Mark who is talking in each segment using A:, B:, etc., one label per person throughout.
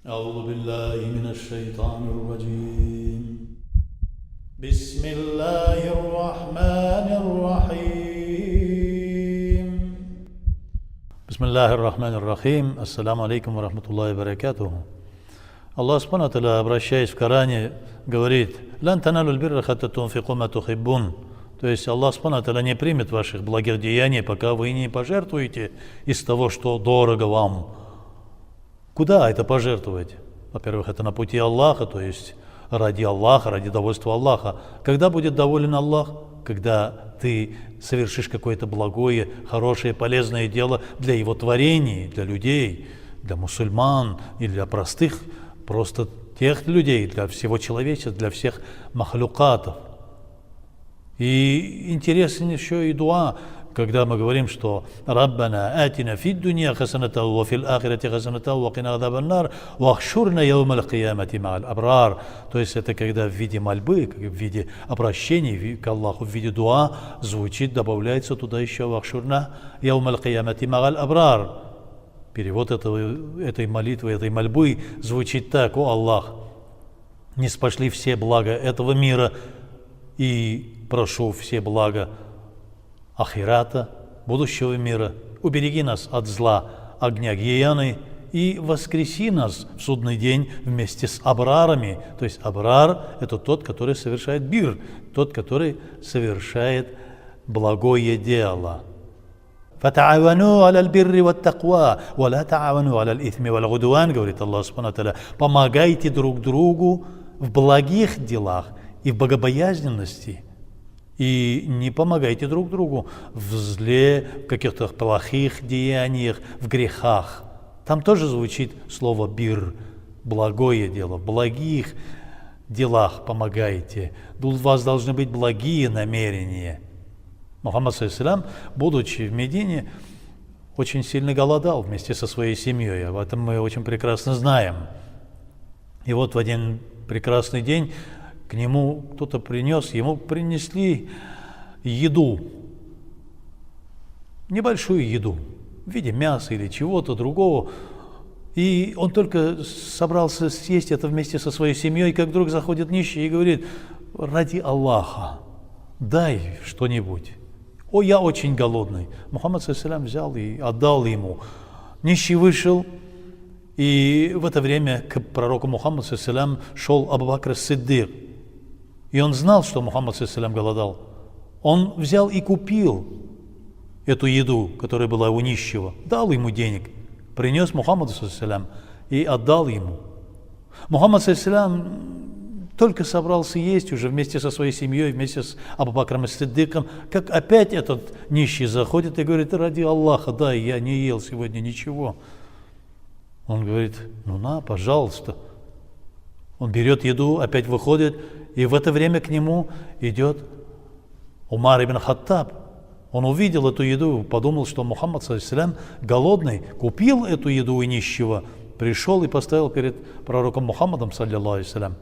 A: أعوذ بالله من الشيطان الرجيم. بسم الله الرحمن الرحيم. بسم الله الرحمن الرحيم. Ассаламу алейкум ва рахматуллахи ва баракатуху. Аллах Субхану ва Тааля, обращаясь в Коране, говорит: «Лан таналул бирра хатта тунфику ма тухиббун». То есть Аллах Субхану ва Тааля не примет ваших благих деяний, пока вы не пожертвуете из того, что дорого вам. Куда это пожертвовать? Во-первых, это на пути Аллаха, то есть ради Аллаха, ради довольства Аллаха. Когда будет доволен Аллах? Когда ты совершишь какое-то благое, хорошее, полезное дело для Его творений, для людей, для мусульман и для простых, просто тех людей, для всего человечества, для всех махлюкатов. И интересен еще и дуа, когда мы говорим, что «Раббана атина фид дунья хасанатау ва фил ахирати хасанатау ва кина адабан нар ва ахшурна яумал киямати ма'аль абрар». То есть это когда в виде мольбы, в виде обращений к Аллаху, в виде дуа звучит, добавляется туда еще «ва ахшурна яумал киямати ма'аль абрар». Перевод этой молитвы, этой мольбы звучит так: «О Аллах, не спошли все блага этого мира и прошу все блага ахирата, будущего мира, убереги нас от зла огня гиены и воскреси нас в судный день вместе с абрарами». То есть абрар – это тот, который совершает бир, тот, который совершает благое дело. «Фата'авану аля аль-бирри ват-таква, ва ла та'авану аля аль-ithmi валь-гудуан», говорит Аллах Субхану ва Тааля. Помогайте друг другу в благих делах и в богобоязненности. И не помогайте друг другу в зле, в каких-то плохих деяниях, в грехах. Там тоже звучит слово «бир», благое дело. В благих делах помогайте. У вас должны быть благие намерения. Мухаммад ﷺ, будучи в Медине, очень сильно голодал вместе со своей семьей. Об этом мы очень прекрасно знаем. И вот в один прекрасный день к нему кто-то принес, ему принесли еду, небольшую еду, в виде мяса или чего-то другого. И он только собрался съесть это вместе со своей семьей, как вдруг заходит нищий и говорит: «Ради Аллаха, дай что-нибудь. О, я очень голодный». Мухаммад ﷺ взял и отдал ему. Нищий вышел, и в это время к пророку Мухаммаду ﷺ шел Абу Бакр ас-Сиддик. И он знал, что Мухаммад ﷺ голодал. Он взял и купил эту еду, которая была у нищего, дал ему денег, принес Мухаммаду ﷺ и отдал ему. Мухаммад ﷺ только собрался есть уже вместе со своей семьей, вместе с Абу Бакром ас-Сиддиком, как опять этот нищий заходит и говорит: «Ради Аллаха, дай, я не ел сегодня ничего». Он говорит: «Ну на, пожалуйста». Он берет еду, опять выходит, и в это время к нему идет Умар ибн Хаттаб. Он увидел эту еду, подумал, что Мухаммад ﷺ голодный, купил эту еду у нищего, пришел и поставил перед пророком Мухаммадом ﷺ.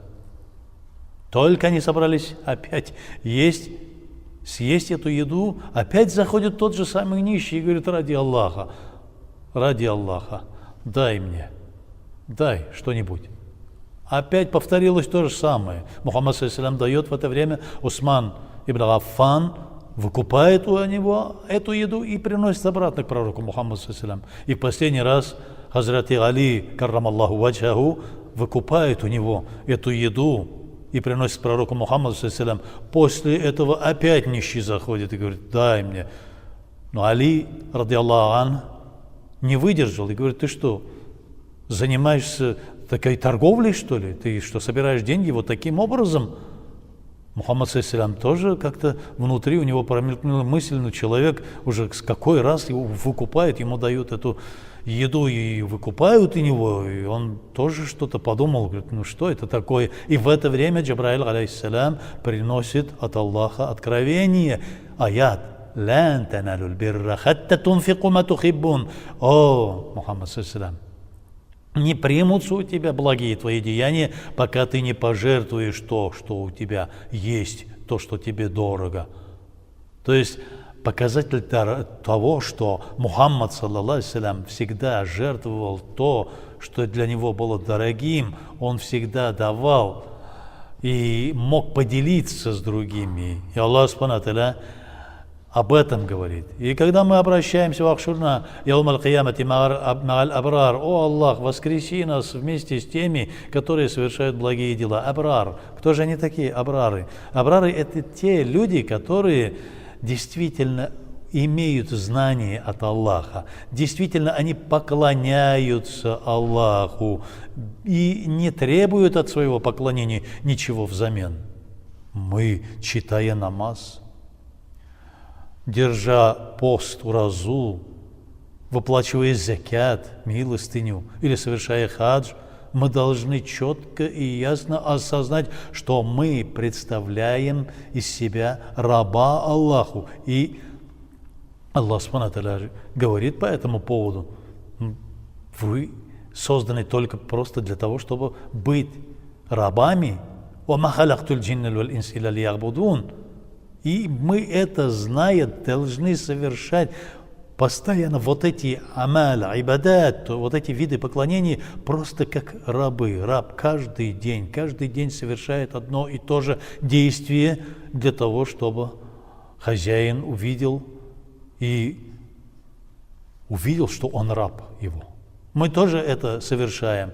A: Только они собрались опять съесть эту еду, опять заходит тот же самый нищий и говорит: ради Аллаха, дай мне, дай что-нибудь. Опять повторилось то же самое. Мухаммад ﷺ дает в это время, Усман ибн Аффан выкупает у него эту еду и приносит обратно к пророку Мухаммаду ﷺ. И в последний раз Хазрат Али, каррамаллаху ваджаху, выкупает у него эту еду и приносит к пророку Мухаммаду ﷺ. После этого опять нищий заходит и говорит: дай мне. Но Али, ради Аллаха, не выдержал и говорит: ты что, занимаешься такой торговлей, что ли? Ты что, собираешь деньги вот таким образом? Мухаммад ﷺ тоже как-то внутри у него промелькнула мысль: ну человек уже с какой раз его выкупает, ему дают эту еду и выкупают у него, и он тоже что-то подумал, говорит: ну что это такое? И в это время Джабраил алейхиссалям приносит от Аллаха откровение, аят: «Лан таналул бирра хатта тунфику ма тухиббун». О, Мухаммад ﷺ, не примутся у тебя благие твои деяния, пока ты не пожертвуешь то, что у тебя есть, то, что тебе дорого. То есть показатель того, что Мухаммад, саллаллаху алейхи ва саллям, всегда жертвовал то, что для него было дорогим, он всегда давал и мог поделиться с другими. И Аллах Субхану ва Тааля об этом говорит. И когда мы обращаемся в Ахшурна, Яумал Киямати Ма'аль Абрар, о Аллах, воскреси нас вместе с теми, которые совершают благие дела. Абрар. Кто же они такие? Абрары. Абрары — это те люди, которые действительно имеют знание от Аллаха. Действительно, они поклоняются Аллаху и не требуют от своего поклонения ничего взамен. Мы, читая намаз, держа пост уразу, выплачивая закят, милостыню или совершая хадж, мы должны четко и ясно осознать, что мы представляем из себя раба Аллаху. И Аллах Субхану ва Тааля говорит по этому поводу: вы созданы только просто для того, чтобы быть рабами. وَمَا خَلَقْتُ الْجِنَّ وَالْإِنسَ إِلَّا لِيَعْبُدُونَ. И мы это, зная, должны совершать постоянно вот эти амаль, ибадат, вот эти виды поклонений, просто как рабы. Раб каждый день совершает одно и то же действие для того, чтобы хозяин увидел, что он раб его. Мы тоже это совершаем.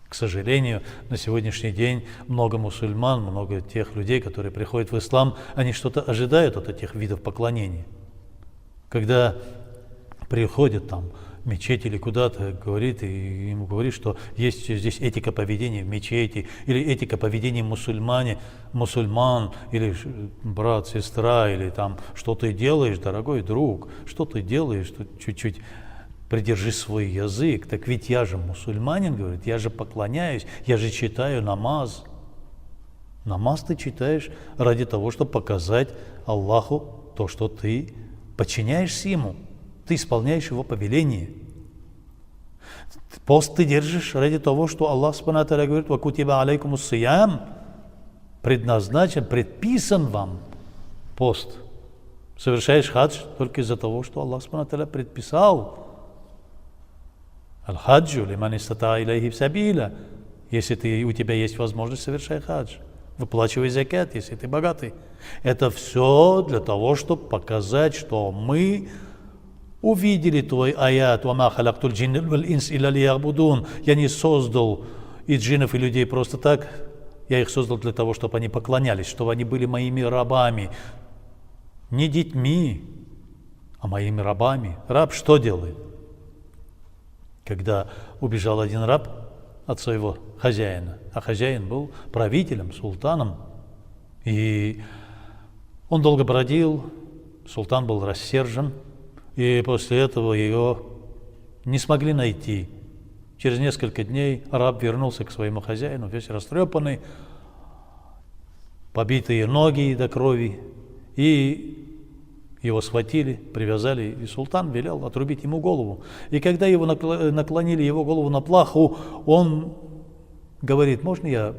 A: К сожалению, на сегодняшний день много мусульман, много тех людей, которые приходят в ислам, они что-то ожидают от этих видов поклонений. Когда приходят там в мечеть или куда-то, говорит, и ему говорит, что есть здесь этика поведения в мечети, или этика поведения мусульман, или брат, сестра, или там, что ты делаешь, дорогой друг, что ты делаешь, что чуть-чуть придержи свой язык. Так ведь я же мусульманин, говорит, я же поклоняюсь, я же читаю намаз. Намаз ты читаешь ради того, чтобы показать Аллаху то, что ты подчиняешься Ему, ты исполняешь Его повеление. Пост ты держишь ради того, что Аллах Субхану ва Тааля говорит: «Вакутиба алейкумус сиям», предназначен, предписан вам пост. Совершаешь хадж только из-за того, что Аллах Субхану ва Тааля предписал. Аль-хаджу лиман истата илейхи сабиля. Если у тебя есть возможность, совершай хадж. Выплачивай закят, если ты богатый. Это все для того, чтобы показать, что мы увидели твой аят. «Вама халактуль джинна валь инс илля лиябудун». Я не создал и джиннов, и людей просто так. Я их создал для того, чтобы они поклонялись, чтобы они были моими рабами. Не детьми, а моими рабами. Раб что делает? Когда убежал один раб от своего хозяина, а хозяин был правителем, султаном, и он долго бродил, султан был рассержен, и после этого ее не смогли найти. Через несколько дней раб вернулся к своему хозяину, весь растрепанный, побитые ноги до крови, и его схватили, привязали, и султан велел отрубить ему голову. И когда его наклонили его голову на плаху, он говорит: можно я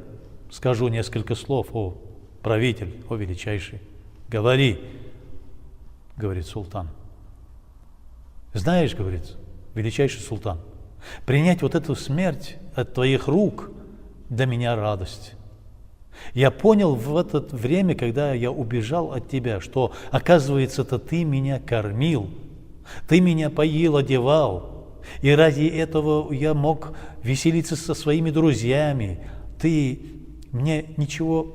A: скажу несколько слов, о правитель, о величайший? Говори, говорит султан. Знаешь, говорит величайший султан, принять вот эту смерть от твоих рук для меня радость. Я понял в это время, когда я убежал от тебя, что, оказывается-то, ты меня кормил, ты меня поил, одевал, и ради этого я мог веселиться со своими друзьями. Ты мне ничего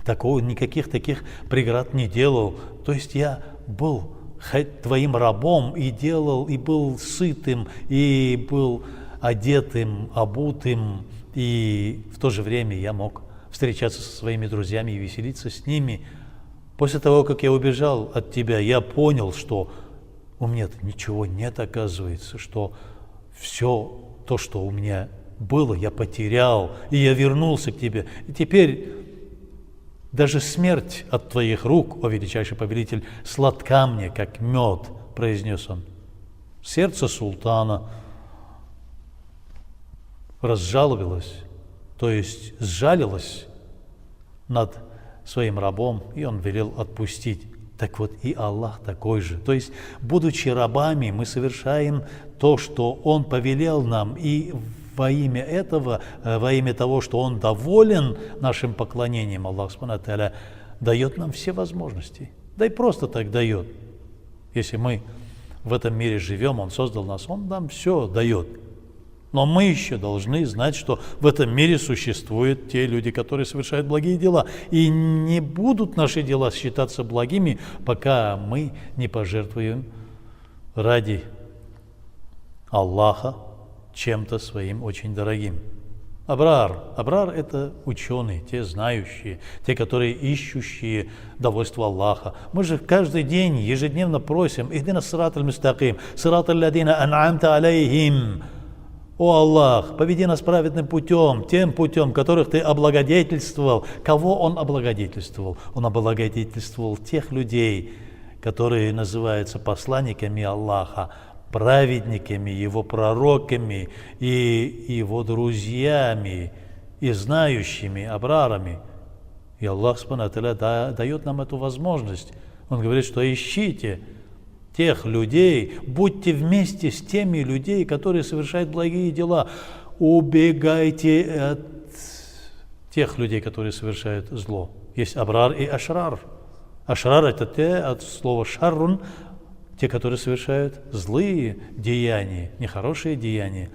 A: такого, никаких таких преград не делал. То есть я был твоим рабом и делал, и был сытым, и был одетым, обутым, и в то же время я мог встречаться со своими друзьями и веселиться с ними. После того, как я убежал от тебя, я понял, что у меня-то ничего нет, оказывается, что все то, что у меня было, я потерял, и я вернулся к тебе. И теперь даже смерть от твоих рук, о величайший повелитель, сладка мне, как мед, произнес он. Сердце султана разжалобилось, то есть сжалилось над своим рабом, и он велел отпустить Так вот и Аллах такой же. То есть, будучи рабами, мы совершаем то, что Он повелел нам, и во имя этого, во имя того, что Он доволен нашим поклонением, Аллах Субхану ва Тааля дает нам все возможности. Да и просто так дает. Если мы в этом мире живем, Он создал нас, Он нам все дает. Но мы еще должны знать, что в этом мире существуют те люди, которые совершают благие дела. И не будут наши дела считаться благими, пока мы не пожертвуем ради Аллаха чем-то своим очень дорогим. Абрар – это ученые, те знающие, те, которые ищущие довольство Аллаха. Мы же каждый день, ежедневно просим: «Ихдина сират аль-мустаким, сират аль-ладина ан'амта алейхим». О Аллах, поведи нас праведным путем, тем путем, которых Ты облагодетельствовал. Кого Он облагодетельствовал? Он облагодетельствовал тех людей, которые называются посланниками Аллаха, праведниками, Его пророками и Его друзьями, и знающими, абрарами. И Аллах Субхану ва Тааля дает нам эту возможность. Он говорит, что ищите тех людей, будьте вместе с теми людьми, которые совершают благие дела. Убегайте от тех людей, которые совершают зло. Есть абрар и ашрар. Ашрар – это те, от слова шаррун, те, которые совершают злые деяния, нехорошие деяния.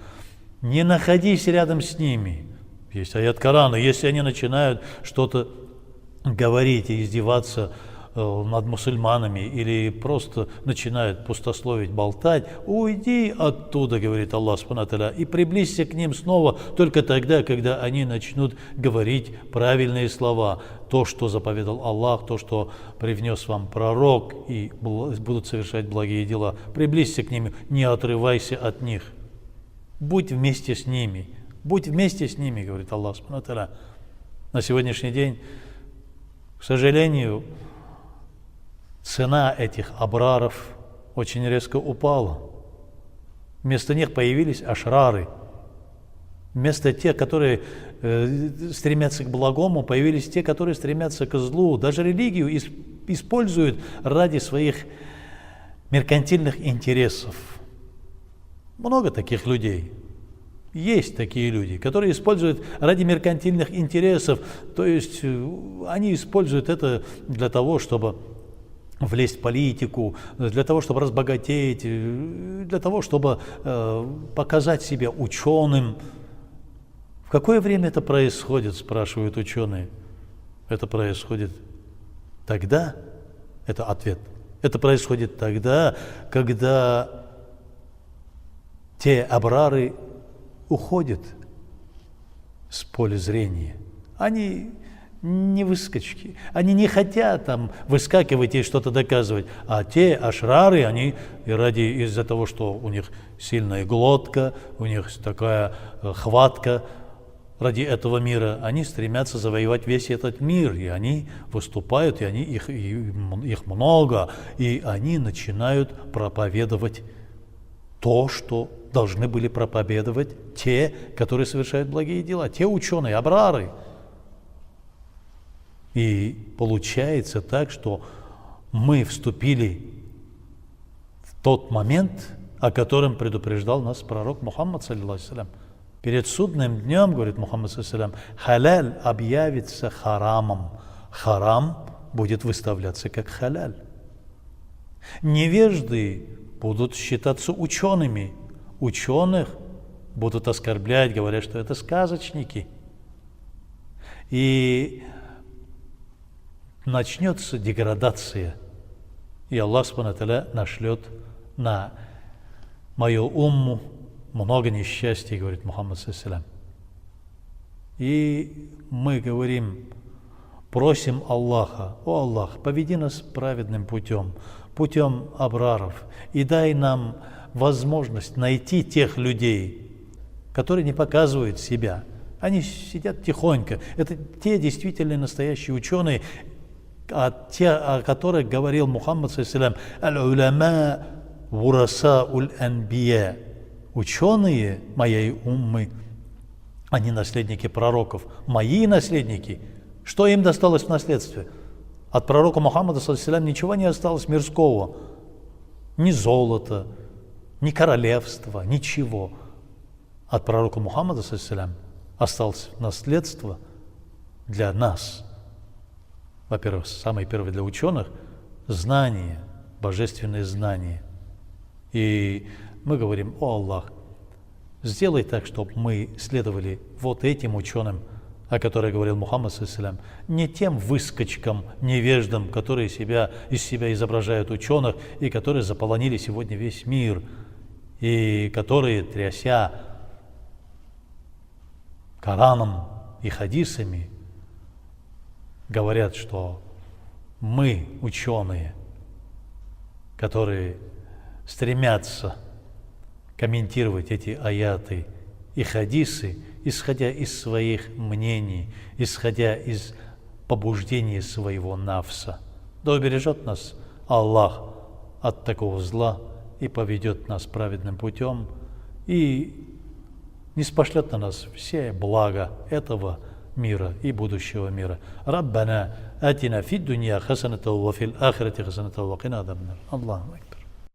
A: Не находись рядом с ними. Есть аят Корана. Если они начинают что-то говорить и издеваться над мусульманами или просто начинают пустословить, болтать, уйди оттуда, говорит Аллах Субхану ва Тааля, и приблизься к ним снова только тогда, когда они начнут говорить правильные слова, то, что заповедал Аллах, то, что привнес вам пророк, и будут совершать благие дела. Приблизься к ним, не отрывайся от них. Будь вместе с ними. Будь вместе с ними, говорит Аллах Субхану ва Тааля. На сегодняшний день, к сожалению, цена этих абраров очень резко упала. Вместо них появились ашрары. Вместо тех, которые стремятся к благому, появились те, которые стремятся к злу. Даже религию используют ради своих меркантильных интересов. Много таких людей. Есть такие люди, которые используют ради меркантильных интересов. То есть они используют это для того, чтобы влезть в политику, для того, чтобы разбогатеть, для того, чтобы показать себя ученым. В какое время это происходит, спрашивают ученые. Это происходит тогда, это ответ, это происходит тогда, когда те абрары уходят с поля зрения. Они не выскочки, они не хотят там выскакивать и что-то доказывать, а те ашрары, они из-за того, что у них сильная глотка, у них такая хватка ради этого мира, они стремятся завоевать весь этот мир, и они выступают, и их много, и они начинают проповедовать то, что должны были проповедовать те, которые совершают благие дела, те ученые, абрары. И получается так, что мы вступили в тот момент, о котором предупреждал нас пророк Мухаммад, саллиллаху. Перед судным днем, говорит Мухаммад, халяль объявится харамом. Харам будет выставляться как халяль. Невежды будут считаться учеными. Ученых будут оскорблять, говоря, что это сказочники. И начнется деградация. И Аллах Субхану ва Тааля нашлет на мою умму много несчастий, говорит Мухаммад саллаллаху. И мы говорим, просим Аллаха: о Аллах, поведи нас праведным путем, путем абраров, и дай нам возможность найти тех людей, которые не показывают себя. Они сидят тихонько. Это те действительно настоящие ученые, те, о которых говорил Мухаммад саллаллаху алейхи ва саллям: аль-уляма вурасауль анбия. Ученые моей уммы, они наследники пророков. Мои наследники. Что им досталось в наследстве? От пророка Мухаммада ﷺ ничего не осталось мирского. Ни золота, ни королевства, ничего. От пророка Мухаммада ﷺ осталось наследство для нас. Во-первых, самое первое для ученых – знание, божественное знание. И мы говорим: о Аллах, сделай так, чтобы мы следовали вот этим ученым, о которых говорил Мухаммад ﷺ, не тем выскочкам, невеждам, которые из себя изображают ученых и которые заполонили сегодня весь мир, и которые, тряся Кораном и хадисами, говорят, что мы, ученые, которые стремятся комментировать эти аяты и хадисы, исходя из своих мнений, исходя из побуждений своего нафса. Да убережет нас Аллах от такого зла и поведет нас праведным путем, и не спошлет на нас все блага этого мира и будущего мира. Раббана атина фид дунья хасаната ва фил ахирати хасаната ва кина адаб нар. Аллаху акбар.